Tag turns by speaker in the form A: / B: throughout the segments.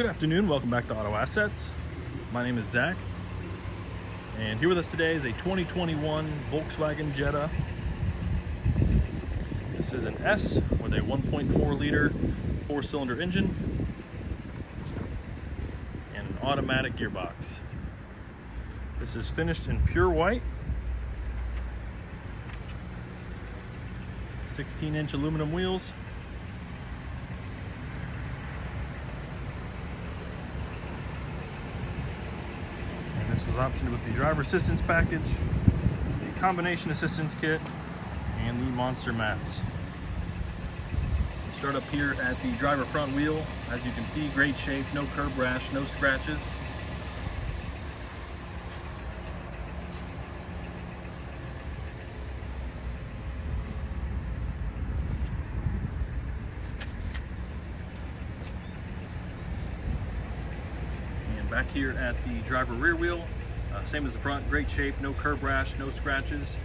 A: Good afternoon, welcome back to Auto Assets. My name is Zach, and here with us today is a 2021 Volkswagen Jetta. This is an S with a 1.4 liter 4-cylinder engine and an automatic gearbox. This is finished in pure white, 16-inch aluminum wheels. This was optioned with the driver assistance package, the combination assistance kit, and the monster mats. Start up here at the driver front wheel. As you can see, great shape, no curb rash, no scratches. Back here at the driver rear wheel, same as the front, great shape, no curb rash, no scratches.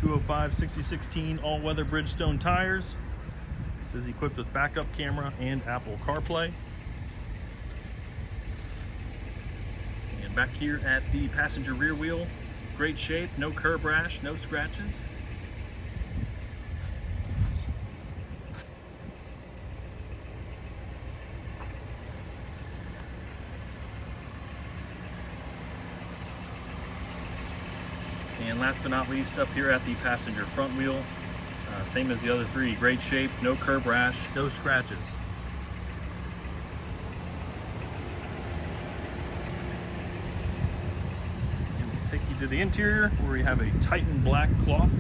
A: 205 60/16 all-weather Bridgestone tires. This is equipped with backup camera and Apple CarPlay. And back here at the passenger rear wheel, great shape, no curb rash, no scratches. And last but not least, up here at the passenger front wheel, same as the other three, great shape, no curb rash, no scratches. And we'll take you to the interior where we have a Titan black cloth.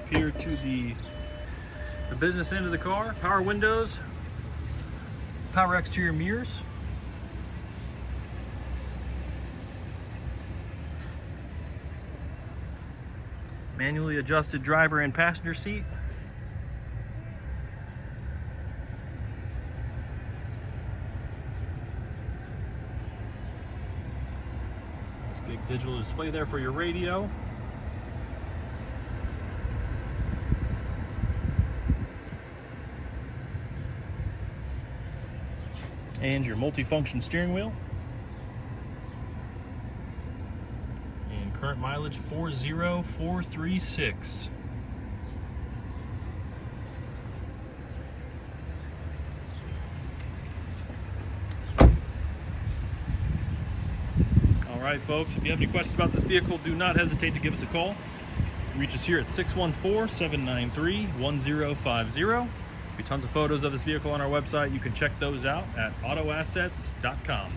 A: Here to the business end of the car, power windows, power exterior mirrors, manually adjusted driver and passenger seat, this big digital display there for your radio. And your multi-function steering wheel. And current mileage 40436. All right, folks, if you have any questions about this vehicle, do not hesitate to give us a call. Reach us here at 614-793-1050. Tons of photos of this vehicle on our website. You can check those out at autoassets.com.